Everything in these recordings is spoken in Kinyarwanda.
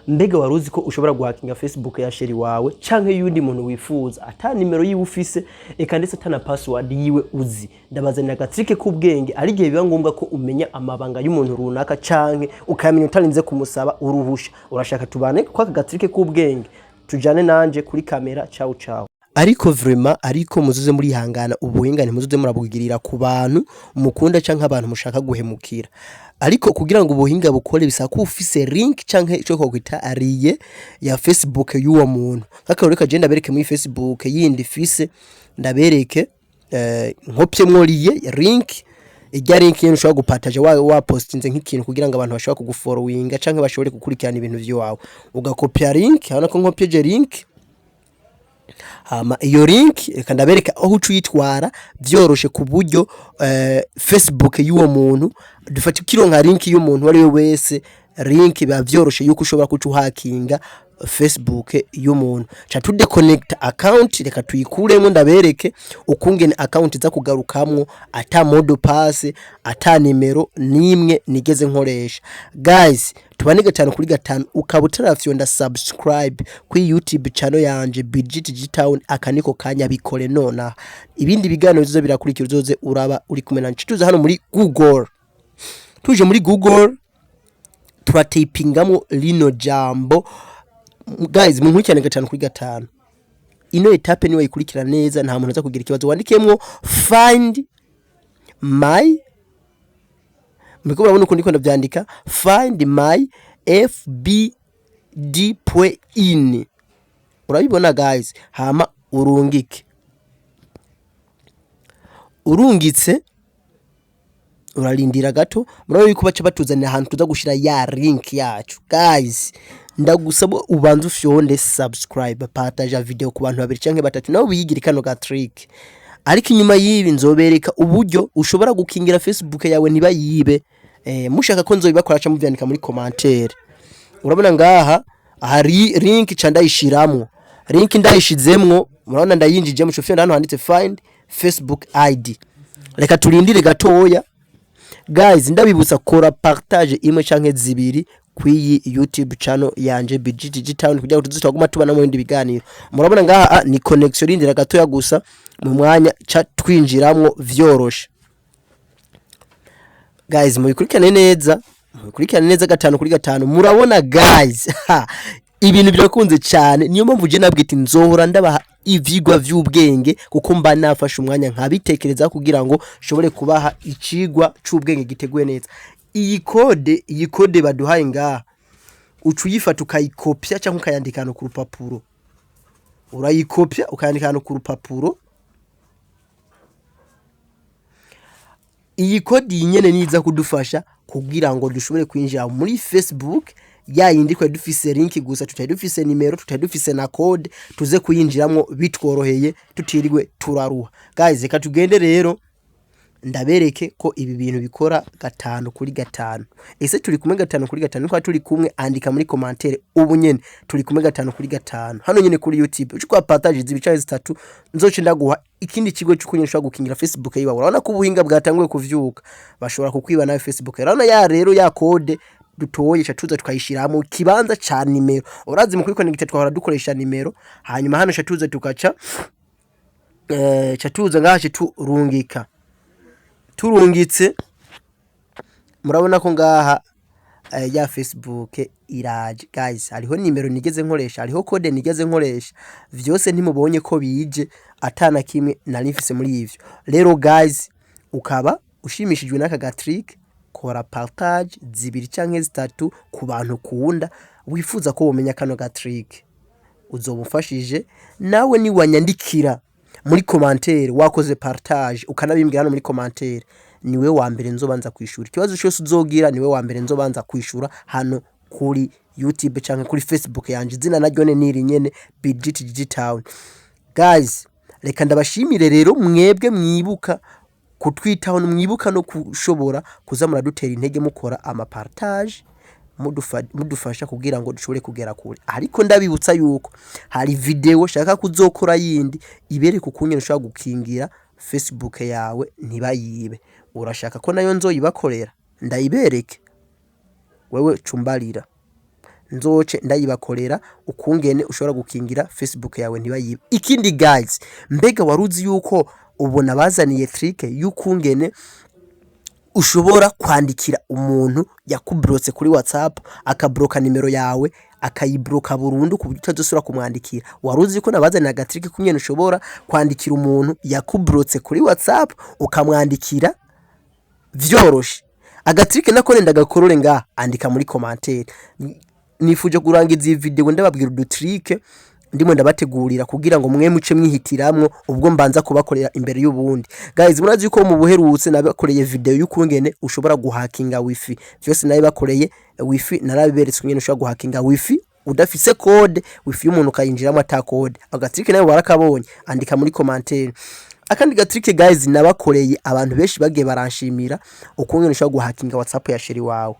mbega waruzi ko ushobora guhakinga Facebook ya sheri wawe canke yundi muntu wifuza ata nimero yiwe ufise eka ndetse atana password yiwe uzi. Ndabazanira agatrike k'ubwenge ari gihe biba ngombwa ko umenya amabanga y'umuntu runaka canke ukamenya utarinze kumusaba uruhusha. Urashaka tubane kwa agatrike k'ubwenge tujane nanje kuri kamera. Ciao ciao. Ariko vraiment ariko muzuze muri hangana ubuhingane muzuze murabugirira ku bantu mukunda canke abantu mushaka guhemukira. Ariko kugira ngo ubuhinga bukore bisaka ufise link canke cyo kwita ariye ya Facebook y'uwo muntu. Kakareka je ndabereke muri Facebook yindi fise ndabereke nkopye mworiye link ijya link yenu ushobora gupartage wa postinze nk'ikintu kugira ngo abantu bashobora kugufollowinga canke bashobore gukurikirana ibintu vyawe. Ugakopya link hano ko nkopye je link hama iyo link reka ndabereka aho ucuyitwara byoroshe ku buryo Facebook y'uwo muntu dufata kironka link y'umuntu wari we wese link biba byoroshe yuko ushobora kucuhakinga Facebook y'umuntu. Cha tu deconnect account reka tuyikuremo ndabereke ukungene account za kugarukamwo ata mode pass ata nimero nimwe nigeze nkoresha. Guys tubane 5 kuri 5 ukabutarafyonda subscribe kuri YouTube channel yanje BGT Town akaniko kanya bikore nona. Ibindi biganiro bizo birakurikira uzoze uraba uri kumena ncituza hano muri Google. Tuje muri Google turatipingamo lino jambo. Guys munkurikirane 5 kuri 5 ino etape niwe ikurikira neza nta muntu aza kugira ikibazo. Wandikemwo find my miko urabona uko ndiko ndavyandika find my fbd.in urabibona guys. Hama urungitse uralindira gato murabe yuko baca batuzanira ahantu tuza gushira ya link yacu. Guys ndagusaba ubanze ufyonde subscribe partage video ku bantu babiri canke batatu nawe biyigira kano ga trick. Ariko inyuma yibi nzobereka uburyo ushobora gukingira Facebook yawe niba yibe. Mushaka ko nzobibakora cha muvyandika muri commentaire. Urabona ngaha hari link ca ndayishiramo link ndayishizemwo murabona ndayinjije mu shofyo hano handitse find Facebook ID. Reka turindire gatoya guys ndabibutsa kora partage imwe canke zibiri kwiyi YouTube channel yanje BGT Town kugira ngo tuzitaguma tubana mu bindi biganiro. Murabona ngaha ni connection rindira gatoya gusa mu mwanya cha twinjiramwo vyoroshe. Guys mubikurikirane neza 5 kuri 5 murabona guys ibintu birakunze cyane. Niyo mpamvu je nabwita nzohora ndabaha ivyigwa vy'ubwenge kuko mba nafashe umwanya nkabitekereza kugira ngo shobore kubaha icigwa c'ubwenge giteguye neza. Iyi code baduhaye ngaha ucuyifata ukayikopya cyangwa ukayandika hano ku rupapuro. Urayikopya ukayandika hano ku rupapuro. Iyi code nyene niza kudufasha kugira ngo dushobore kwinjira muri Facebook ya yindi kwa dufise link gusa tutadufise nimero tutadufise na code tuze kuyinjiramo bitworoheye tutirigwe turaruha. Guys reka tugende rero ndabereke ko ibi bintu bikora 5 kuri 5. Ese turi kumwe 5 kuri 5 kwa turi kumwe andika muri commentaire ubu nyene turi kumwe 5 kuri 5 hano nyene kuri YouTube uko partage zibicaye 3 nzoce ndaguha ikindi kigo cy'ukunyesha gukingira Facebook yiwa. Urabona ko ubuhinga bwatanguye kuvyuka bashobora kukwiba na Facebook. Urabona ya rero ya code dutoye cyatuza tukayishiramo kibanza ca nimero. Urazi mu kwiconnect twahora dukoresha nimero hanyuma hano cyatuza tukaca cyatuza ngaho turungika turungitse. Murabona ko ngaha ya Facebook iraje. Guys hariho nimero nigeze nkoresha hariho code nigeze nkoresha vyose ntimubonye ko bije atana kimwe narifise muri ivyo. Rero guys ukaba ushimishijwe n'aka ga trick kora partage zibiri canke zitatu ku bantu kuunda wifuza ko womenya kano ga trick uzobufashije nawe ni wanyandikira muri commentaire wakoze partage ukanabimbwira hano muri commentaire niwe wa mbere nzobanza kwishura ikibazo cyose uzogira niwe wa mbere nzobanza kwishura hano kuri YouTube canke kuri Facebook yanje zina naryo niri nyene BGT Town. Guys reka ndabashimire rero mwebwe mwibuka kutwitaho mwibuka no kushobora kuzamura dutera intege mukora ama partage mudufasha kugira ngo dushobore kugera kure. Ariko ndabibutsa yuko hari video shaka kuzokora yindi ibere kukunyene ushaka gukingira Facebook yawe ntibayibe. Urashaka ko nayo nzoyibakorera ndayibereke wewe cumbarira nzoce ndayibakorera ukungene ushobora gukingira Facebook yawe ntibayibe. Ikindi guys, mbega waruzi yuko ubona bazaniye trick y'ukungene ushobora kwandikira umuntu yakubrotse kuri WhatsApp akabroka nimero yawe akayibroka burundu ku buryo utazosubira kumwandikira. Waruzi ko nabazaniye agatrike kunyene ushobora kwandikira umuntu yakubrotse kuri WhatsApp ukamwandikira vyoroshe. Agatrike nako ndagakorore nga andika muri commentaire. Nifuje kurangiza iyi video ndababwira udutrike ndimo ndabategurira kugira ngo mwe muce mwihitiramwo ubwo mbanza kubakorera imbere y'ubundi. Guys, murazi yuko mu buherutse nabakoreye video y'ukungene ushobora guhakinga wifi. Vyose nayo bakoreye wifi narabiberetse kungene ushobora guhakinga wifi udafise code, wifi y'umuntu kayinjiramo ata code. Agatrike nayo barakabonye, andika muri commentaire. Akandi gatrike guys nabakoreye abantu benshi bagiye baranshimira ukungene ushobora guhakinga WhatsApp ya sheri wawe.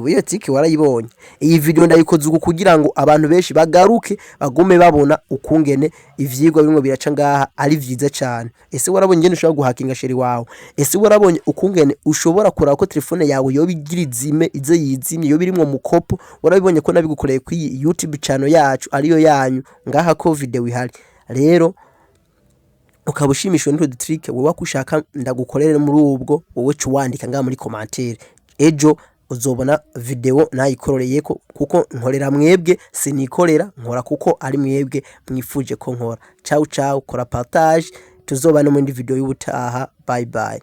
Iyo tiki warayibonye. Iyi video ndayikoze uko kugira ngo abantu benshi bagaruke bagume babona ukungene ivyigwa bimwe biraca ngaha ari vyiza cyane. Ese warabonye ngene ushobora guhakinga sheri wawe? Ese warabonye ukungene ushobora kuraba ko telefone yawe yo bigira izime ize yizimye yo birimwo mukopo? Warabibonye ko nabigukoreye ku YouTube channel yacu ariyo yanyu ngaha ko video ihari. Rero ukabushimishwe n'utwo trick wowe wakushaka ndagukorere muri ubwo wowe cuwandika ngaha muri commentaire. Ejo uzobona video nayikororeyeko kuko nkorera mwebwe sinikorera nkora kuko ari mwebwe mwifuje ko nkora. Ciao ciao, kora partage, tuzobana mu ndi video y'ubutaha. Bye bye.